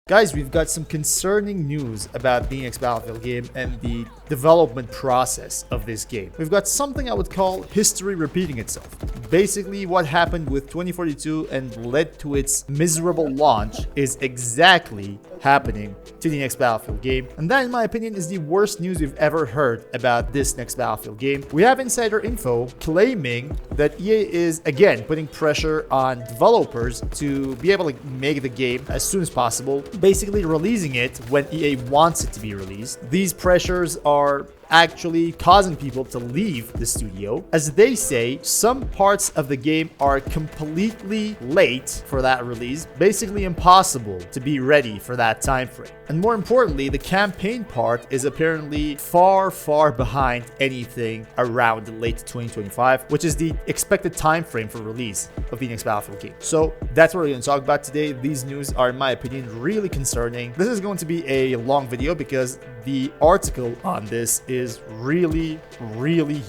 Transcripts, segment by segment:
Guys, we've got some concerning news about the next Battlefield game and the development process of this game. We've got something I would call history repeating itself. Basically, what happened with 2042 and led to its miserable launch is exactly happening to the next Battlefield game. And that, in my opinion, is the worst news we've ever heard about this next Battlefield game. We have insider info claiming that EA is, again, putting pressure on developers to be able to make the game as soon as possible, basically releasing it when EA wants it to be released. These pressures are actually causing people to leave the studio. As they say, some parts of the game are completely late for that release, basically impossible to be ready for that time frame. And more importantly, the campaign part is apparently far behind anything around late 2025, which is the expected time frame for release of the next Battlefield game. So that's what we're going to talk about today. These news are, in my opinion, really concerning. This is going to be a long video because the article on this is really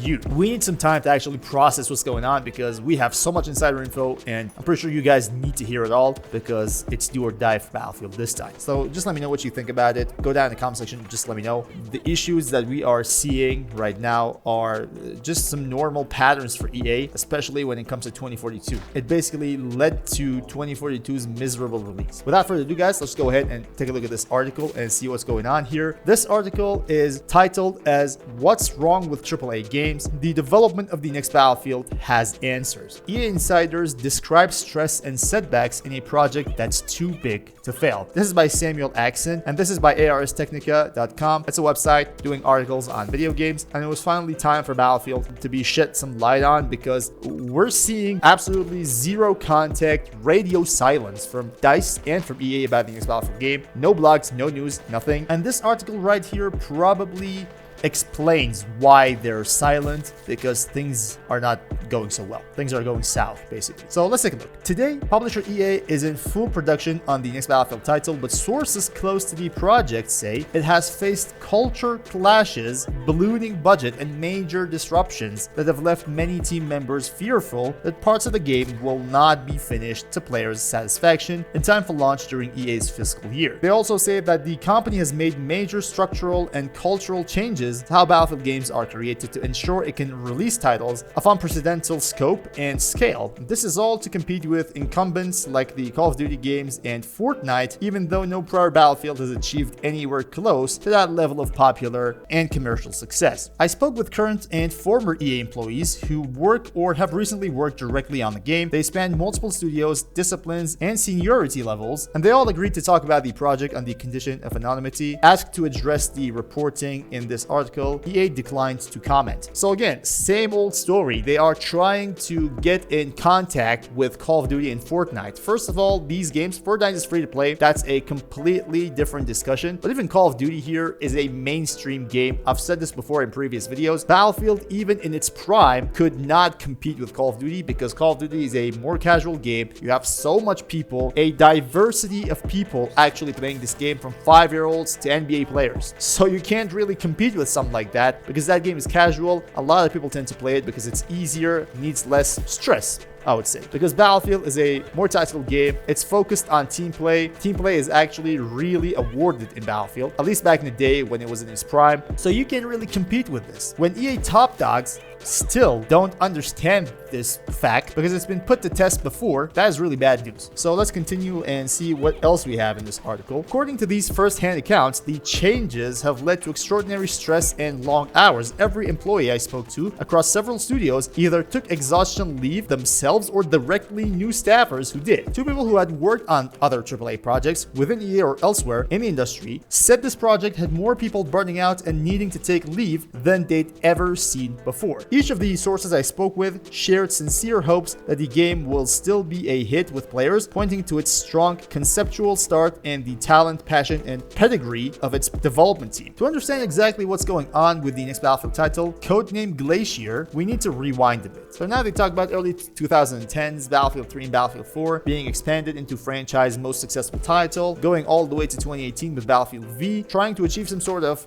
huge. We need some time to actually process what's going on because we have so much insider info, and I'm pretty sure you guys need to hear it all because it's do or die for Battlefield this time. So just let me know what you think about it. Go down in the comment section, just let me know. The issues that we are seeing right now are just some normal patterns for EA, especially when it comes to 2042. It basically led to 2042's miserable release. Without further ado, guys, let's go ahead and take a look at this article and see what's going on here. This article is titled as "What's Wrong with AAA Games? The Development of the Next Battlefield Has Answers." EA insiders describe stress and setbacks in a project that's too big to fail. This is by Samuel Axon, and this is by ARSTechnica.com. It's a website doing articles on video games, and it was finally time for Battlefield to be shed some light on because we're seeing absolutely zero contact, radio silence from DICE and from EA about the next Battlefield game. No blogs, no news, nothing. And this article right here probably explains why they're silent, because things are not going so well. Things are going south, basically. So let's take a look. Today, publisher EA is in full production on the next Battlefield title, but sources close to the project say it has faced culture clashes, ballooning budget, and major disruptions that have left many team members fearful that parts of the game will not be finished to players' satisfaction in time for launch during EA's fiscal year. They also say that the company has made major structural and cultural changes to how Battlefield games are created to ensure it can release titles of unprecedented scope and scale. This is all to compete with incumbents like the Call of Duty games and Fortnite, even though no prior Battlefield has achieved anywhere close to that level of popular and commercial success. I spoke with current and former EA employees who work or have recently worked directly on the game. They span multiple studios, disciplines, and seniority levels, and they all agreed to talk about the project on the condition of anonymity. Asked to address the reporting in this article, EA declined to comment. So again, same old story. They are trying to get in contact with Call of Duty and Fortnite. First of all, these games, Fortnite is free to play. That's a completely different discussion. But even Call of Duty here is a mainstream game. I've said this before in previous videos. Battlefield, even in its prime, could not compete with Call of Duty because Call of Duty is a more casual game. You have so much people, a diversity of people actually playing this game, from 5-year-olds to NBA players. So you can't really compete with something like that because that game is casual. A lot of people tend to play it because it's easier, needs less stress, I would say. Because Battlefield is a more tactical game. It's focused on team play. Team play is actually really awarded in Battlefield, at least back in the day when it was in its prime. So you can't really compete with this. When EA top dogs still don't understand this fact because it's been put to test before, that is really bad news. So let's continue and see what else we have in this article. According to these first-hand accounts, the changes have led to extraordinary stress and long hours. Every employee I spoke to across several studios either took exhaustion leave themselves or directly knew staffers who did. Two people who had worked on other AAA projects within EA or elsewhere in the industry said this project had more people burning out and needing to take leave than they'd ever seen before. Each of the sources I spoke with shared sincere hopes that the game will still be a hit with players, pointing to its strong conceptual start and the talent, passion, and pedigree of its development team. To understand exactly what's going on with the next Battlefield title, codenamed Glacier, we need to rewind a bit. So now they talk about early 2010s, Battlefield 3 and Battlefield 4 being expanded into franchise most successful title, going all the way to 2018 with Battlefield V, trying to achieve some sort of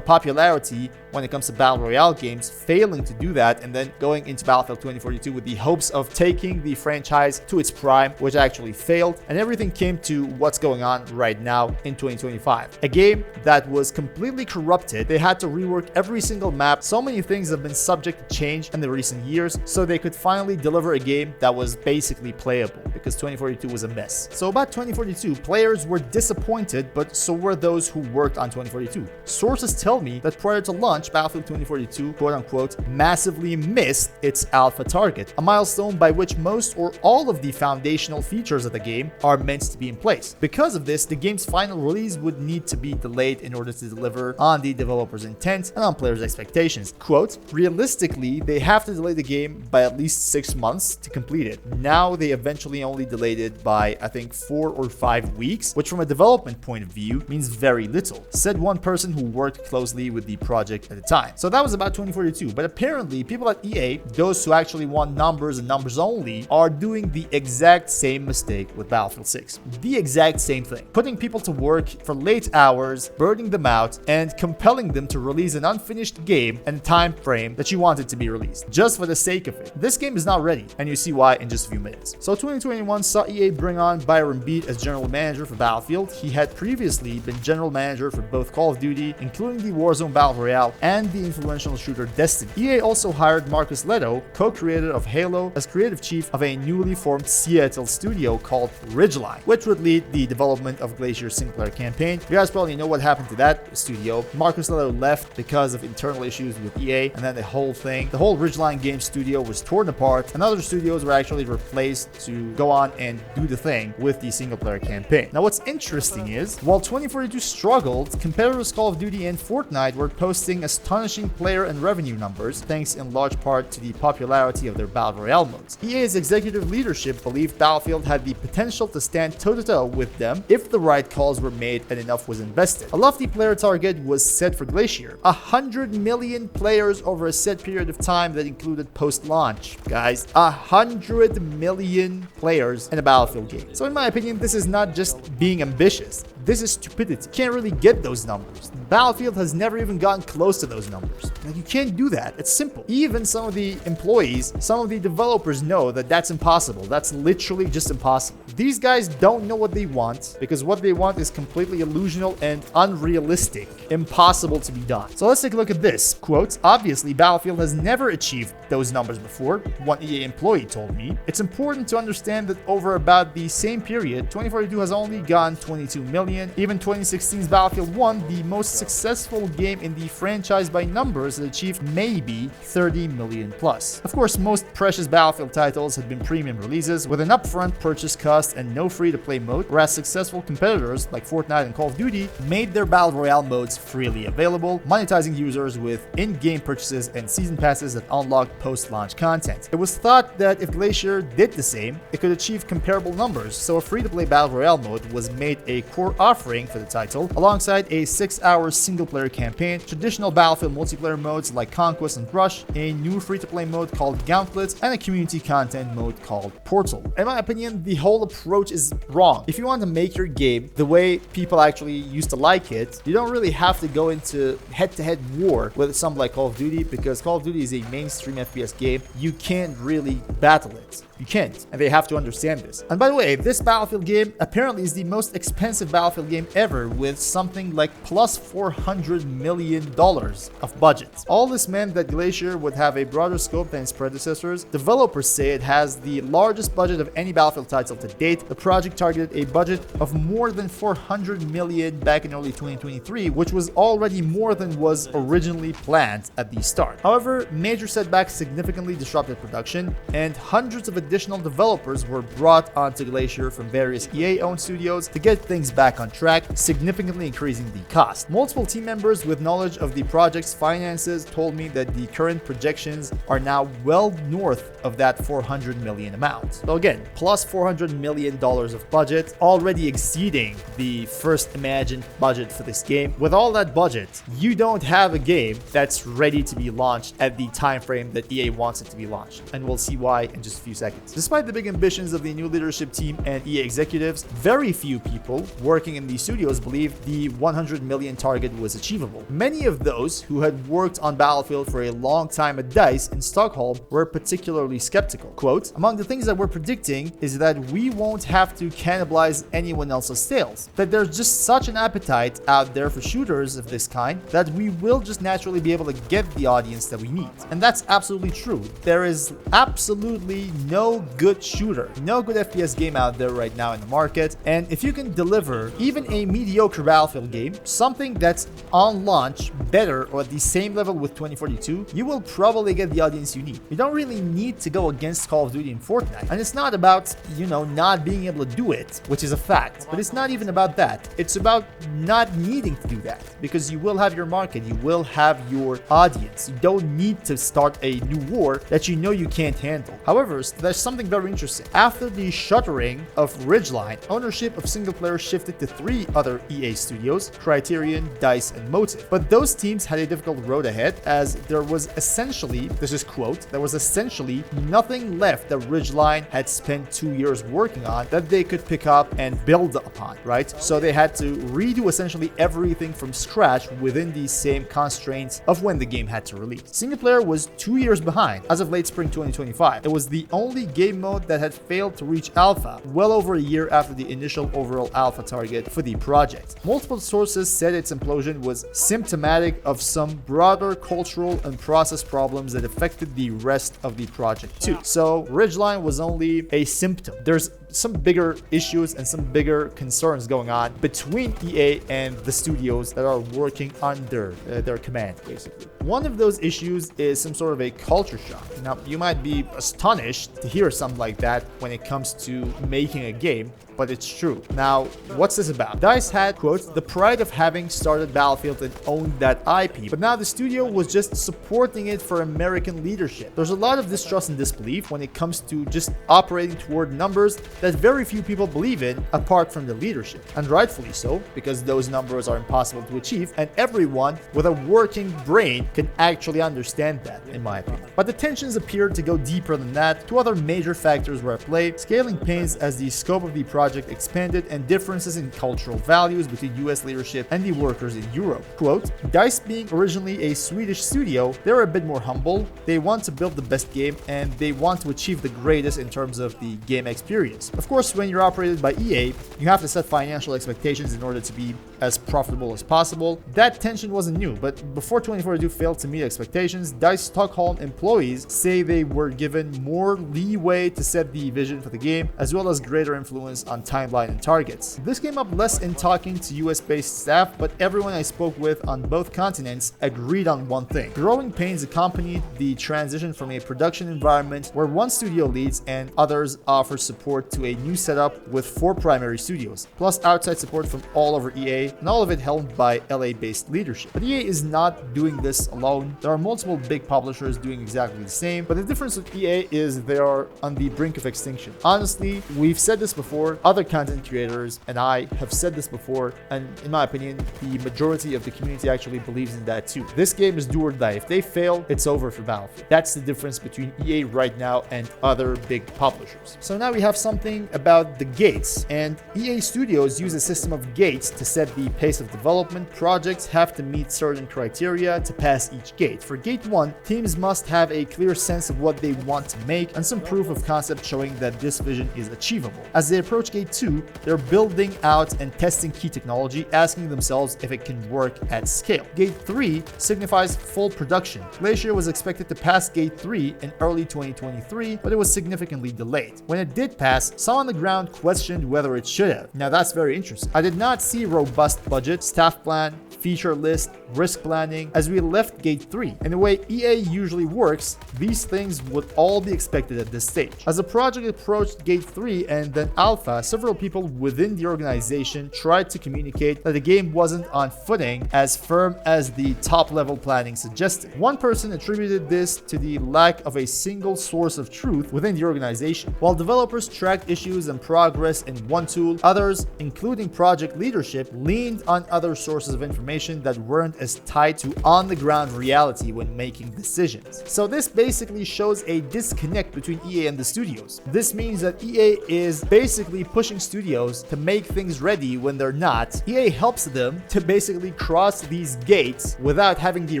popularity when it comes to Battle Royale games, failing to do that and then going into Battlefield 2042 with the hopes of taking the franchise to its prime, which actually failed, and everything came to what's going on right now in 2025. A game that was completely corrupted. They had to rework every single map. So many things have been subject to change in the recent years, so they could finally deliver a game that was basically playable, because 2042 was a mess. So about 2042, players were disappointed, but so were those who worked on 2042. Sources tell me that prior to launch, Battlefield 2042, quote unquote, massively missed its alpha target, a milestone by which most or all of the foundational features of the game are meant to be in place. Because of this, the game's final release would need to be delayed in order to deliver on the developer's intent and on players' expectations. Quote, realistically, they have to delay the game by at least 6 months to complete it. Now they eventually only delayed it by, I think, 4 or 5 weeks, which from a development point of view means very little, said one person who worked closely with the project at the time. So that was about 2042, but apparently people at EA, those who actually want numbers and numbers only, are doing the exact same mistake with Battlefield 6. The exact same thing. Putting people to work for late hours, burning them out, and compelling them to release an unfinished game and time frame that you wanted to be released, just for the sake of it. This game is not ready, and you see why in just a few minutes. So 2021 saw EA bring on Byron Beat as general manager for Battlefield. He had previously been general manager for both Call of Duty, including the Warzone Battle Royale and the influential shooter Destiny. EA also hired Marcus Leto, co-creator of Halo, as creative chief of a newly formed Seattle studio called Ridgeline, which would lead the development of Glacier's single-player campaign. You guys probably know what happened to that studio. Marcus Leto left because of internal issues with EA, and then the whole Ridgeline game studio was torn apart, and other studios were actually replaced to go on and do the thing with the single-player campaign. Now, what's interesting is, while 2042 struggled, competitors Call of Duty and Fortnite were posting astonishing player and revenue numbers, thanks in large part to the popularity of their Battle Royale modes. EA's executive leadership believed Battlefield had the potential to stand toe-to-toe with them if the right calls were made and enough was invested. A lofty player target was set for Glacier, 100 million players over a set period of time that included post-launch. Guys, 100 million players in a Battlefield game. So in my opinion, this is not just being ambitious. This is stupidity. You can't really get those numbers. Battlefield has never even gotten close to those numbers. Like, you can't do that. It's simple. Even some of the employees, some of the developers know that that's impossible. That's literally just impossible. These guys don't know what they want, because what they want is completely illusional and unrealistic. Impossible to be done. So let's take a look at this. Quote, obviously, Battlefield has never achieved those numbers before, one EA employee told me. It's important to understand that over about the same period, 2042 has only gone 22 million. Even 2016's Battlefield 1, the most successful game in the franchise by numbers, had achieved maybe 30 million plus. Of course, most precious Battlefield titles had been premium releases with an upfront purchase cost and no free-to-play mode, whereas successful competitors like Fortnite and Call of Duty made their Battle Royale modes freely available, monetizing users with in-game purchases and season passes that unlocked post-launch content. It was thought that if Glacier did the same, it could achieve comparable numbers, so a free-to-play Battle Royale mode was made a core offering for the title, alongside a 6-hour single-player campaign, traditional Battlefield multiplayer modes like Conquest and Rush, a new free-to-play mode called Gauntlet, and a community content mode called Portal. In my opinion, the whole approach is wrong. If you want to make your game the way people actually used to like it, you don't really have to go into head-to-head war with something like Call of Duty, because Call of Duty is a mainstream FPS game. You can't really battle it. You can't, and they have to understand this. And by the way, this Battlefield game apparently is the most expensive Battlefield game ever, with something like plus $400 million of budget. All this meant that Glacier would have a broader scope than its predecessors. Developers say it has the largest budget of any Battlefield title to date. The project targeted a budget of more than $400 million back in early 2023, which was already more than was originally planned at the start. However, major setbacks significantly disrupted production, and hundreds of additional developers were brought onto Glacier from various EA-owned studios to get things back on track, significantly increasing the cost. Multiple team members with knowledge of the project's finances told me that the current projections are now well north of that $400 million amount. So again, plus $400 million of budget, already exceeding the first imagined budget for this game. With all that budget, you don't have a game that's ready to be launched at the time frame that EA wants it to be launched, and we'll see why in just a few seconds. Despite the big ambitions of the new leadership team and EA executives, very few people working in these studios believed the 100 million target was achievable. Many of those those who had worked on Battlefield for a long time at DICE in Stockholm were particularly skeptical. Quote, among the things that we're predicting is that we won't have to cannibalize anyone else's sales, that there's just such an appetite out there for shooters of this kind that we will just naturally be able to get the audience that we need. And that's absolutely true. There is absolutely no good shooter, no good FPS game out there right now in the market, and if you can deliver even a mediocre Battlefield game, something that's on launch better or at the same level with 2042, you will probably get the audience you need. You don't really need to go against Call of Duty and Fortnite. And it's not about, not being able to do it, which is a fact, but it's not even about that. It's about not needing to do that, because you will have your market, you will have your audience. You don't need to start a new war that you know you can't handle. However, there's something very interesting. After the shuttering of Ridgeline, ownership of single player shifted to 3 other EA studios, Criterion, DICE, and Motive. But those teams had a difficult road ahead, as there was essentially, this is quote, there was essentially nothing left that Ridgeline had spent 2 years working on that they could pick up and build upon, right? So they had to redo essentially everything from scratch within these same constraints of when the game had to release. Single player was 2 years behind as of late spring 2025. It was the only game mode that had failed to reach alpha well over a year after the initial overall alpha target for the project. Multiple sources said its implosion was symptomatic of some broader cultural and process problems that affected the rest of the project too. So Ridgeline was only a symptom. There's some bigger issues and some bigger concerns going on between EA and the studios that are working under their command, basically. One of those issues is some sort of a culture shock. Now, you might be astonished to hear something like that when it comes to making a game, but it's true. Now, what's this about? DICE had, quote, the pride of having started Battlefield and owned that IP, but now the studio was just supporting it for American leadership. There's a lot of distrust and disbelief when it comes to just operating toward numbers that very few people believe in apart from the leadership. And rightfully so, because those numbers are impossible to achieve, and everyone with a working brain can actually understand that, in my opinion. But the tensions appeared to go deeper than that. 2 other major factors were at play: scaling pains as the scope of the project expanded, and differences in cultural values between US leadership and the workers in Europe. Quote, DICE being originally a Swedish studio, they're a bit more humble. They want to build the best game, and they want to achieve the greatest in terms of the game experience. Of course, when you're operated by EA, you have to set financial expectations in order to be as profitable as possible. That tension wasn't new, but before 2042 failed to meet expectations, DICE Stockholm employees say they were given more leeway to set the vision for the game, as well as greater influence on timeline and targets. This came up less in talking to US-based staff, but everyone I spoke with on both continents agreed on one thing. Growing pains accompanied the transition from a production environment where one studio leads and others offer support to a new setup with 4 primary studios, plus outside support from all over EA, and all of it helmed by LA-based leadership. But EA is not doing this alone. There are multiple big publishers doing exactly the same, but the difference with EA is they are on the brink of extinction. Honestly, we've said this before, other content creators and I have said this before, and in my opinion, the majority of the community actually believes in that too. This game is do or die. If they fail, it's over for Battlefield. That's the difference between EA right now and other big publishers. So now we have something about the gates, and EA Studios use a system of gates to set the pace of development. Projects have to meet certain criteria to pass each gate. For Gate 1, teams must have a clear sense of what they want to make and some proof of concept showing that this vision is achievable. As they approach Gate 2, they're building out and testing key technology, asking themselves if it can work at scale. Gate 3 signifies full production. Glacier was expected to pass Gate 3 in early 2023, but it was significantly delayed. When it did pass, some on the ground questioned whether it should have. Now that's very interesting. I did not see robust budget, staff plan, feature list, risk planning as we left Gate 3. In the way EA usually works, these things would all be expected at this stage. As the project approached Gate 3 and then Alpha, several people within the organization tried to communicate that the game wasn't on footing as firm as the top-level planning suggested. One person attributed this to the lack of a single source of truth within the organization. While developers tracked issues and progress in one tool, Others, including project leadership, leaned on other sources of information that weren't as tied to on-the-ground reality when making decisions. So this basically shows a disconnect between EA and the studios. This means that EA is basically pushing studios to make things ready when they're not. EA helps them to basically cross these gates without having the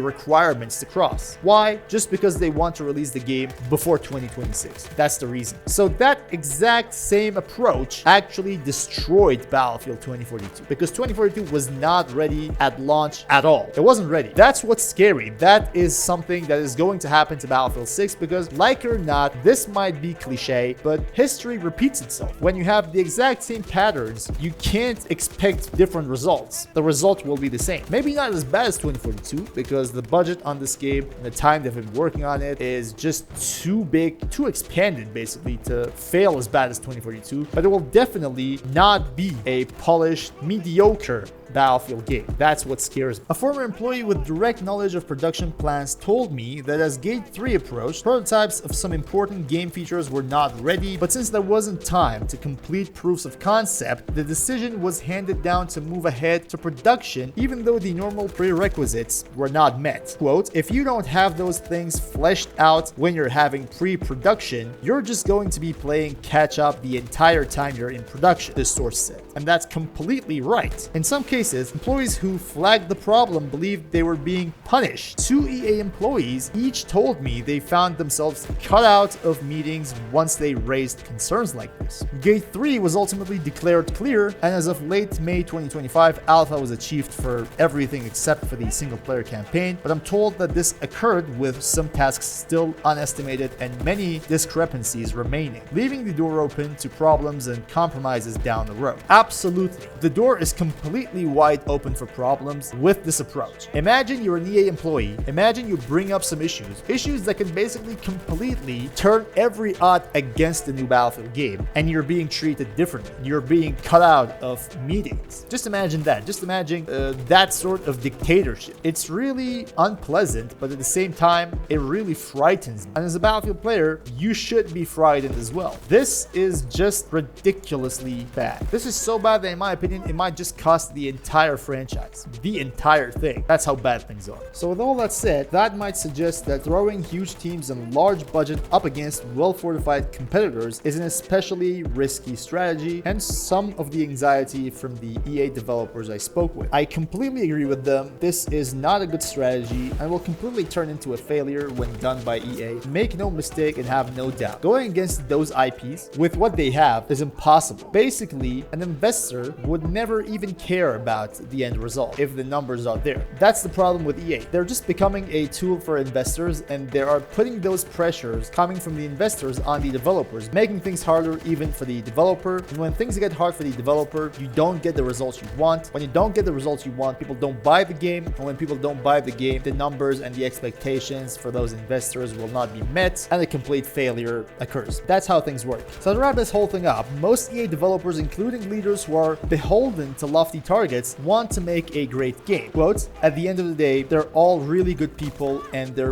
requirements to cross. Why? Just because they want to release the game before 2026. That's the reason. So that exact same approach actually destroyed Battlefield 2042 because 2042 was not ready at launch at all. It wasn't ready. That's what's scary. That is something that is going to happen to Battlefield 6 because, like it or not, this might be cliche, but history repeats itself. When you have the exact same patterns, you can't expect different results. The result will be the same. Maybe not as bad as 2042 because the budget on this game and the time they've been working on it is just too big, too expanded basically to fail as bad as 2042, but it will definitely not be a polished, mediocre Battlefield game. That's what scares me. A former employee with direct knowledge of production plans told me that as Gate 3 approached, prototypes of some important game features were not ready, but since there wasn't time to complete proofs of concept, the decision was handed down to move ahead to production even though the normal prerequisites were not met. Quote, if you don't have those things fleshed out when you're having pre-production, you're just going to be playing catch up the entire time you're in production, this source said. And that's completely right. In some cases, employees who flagged the problem believed they were being punished. 2 EA employees each told me they found themselves cut out of meetings once they raised concerns like this. Gate 3 was ultimately declared clear, and as of late May 2025, Alpha was achieved for everything except for the single-player campaign, but I'm told that this occurred with some tasks still unestimated and many discrepancies remaining, leaving the door open to problems and compromises down the road. Absolutely. The door is completely wide open for problems with this approach. Imagine you're an EA employee. Imagine you bring up some issues that can basically completely turn every odd against the new Battlefield game, and you're being treated differently. You're being cut out of meetings. Just imagine that. Just imagine that sort of dictatorship. It's really unpleasant, but at the same time, it really frightens me. And as a Battlefield player, you should be frightened as well. This is just ridiculously bad. This is so bad that in my opinion, it might just cost the entire franchise. The entire thing. That's how bad things are. So with all that said, that might suggest that throwing huge teams and large budget up against well-fortified competitors is an especially risky strategy, hence some of the anxiety from the EA developers I spoke with. I completely agree with them. This is not a good strategy and will completely turn into a failure when done by EA. Make no mistake and have no doubt. Going against those IPs with what they have is impossible. Basically, an investor would never even care about the end result if the numbers are there. That's the problem with EA. They're just becoming a tool for investors, and they are putting those pressures coming from the investors on the developers, making things harder even for the developer. And when things get hard for the developer, you don't get the results you want. When you don't get the results you want, people don't buy the game. And when people don't buy the game, the numbers and the expectations for those investors will not be met, and a complete failure occurs. That's how things work. So to wrap this whole thing up, most EA developers, including leaders who are beholden to lofty targets, want to make a great game. Quote, at the end of the day, they're all really good people and they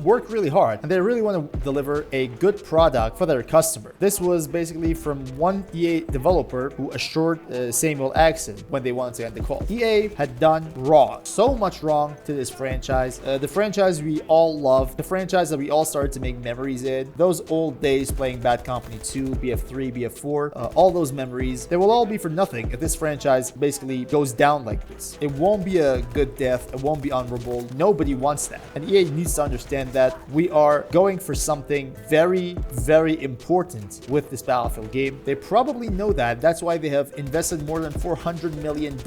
work really hard and they really want to deliver a good product for their customer. This was basically from one EA developer who assured Samuel Axon when they wanted to end the call. EA had done wrong, so much wrong to this franchise. The franchise we all love, the franchise that we all started to make memories in, those old days playing Bad Company 2, BF3, BF4, all those memories, they will all be for nothing if this franchise basically goes down like this. It won't be a good death. It won't be honorable. Nobody wants that. And EA needs to understand that we are going for something very, very important with this Battlefield game. They probably know that. That's why they have invested more than $400 million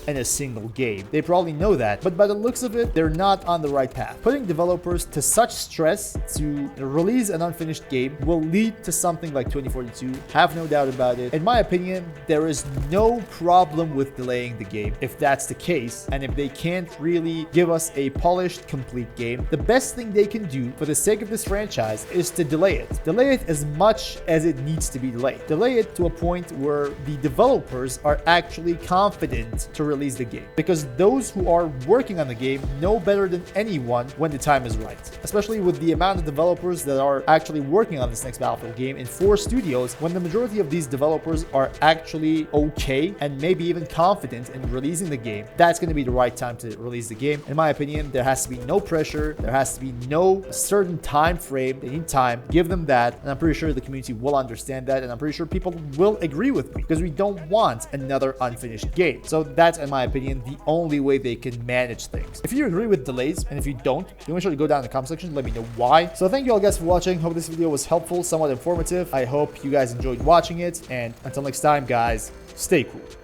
in a single game. They probably know that. But by the looks of it, they're not on the right path. Putting developers to such stress to release an unfinished game will lead to something like 2042. Have no doubt about it. In my opinion, there is no problem with delaying the game. If that's the case, and if they can't really give us a polished, complete game, the best thing they can do for the sake of this franchise is to delay it. Delay it as much as it needs to be delayed. Delay it to a point where the developers are actually confident to release the game. Because those who are working on the game know better than anyone when the time is right. Especially with the amount of developers that are actually working on this next Battlefield game in 4 studios, when the majority of these developers are actually really okay and maybe even confident in releasing the game, that's going to be the right time to release the game. In my opinion, there has to be no pressure. There has to be no certain time frame. They need time. Give them that. And I'm pretty sure the community will understand that. And I'm pretty sure people will agree with me because we don't want another unfinished game. So that's, in my opinion, the only way they can manage things. If you agree with delays, and if you don't, you make sure to go down in the comment section and let me know why. So thank you all guys for watching. Hope this video was helpful, somewhat informative. I hope you guys enjoyed watching it. And until next time, guys, stay cool.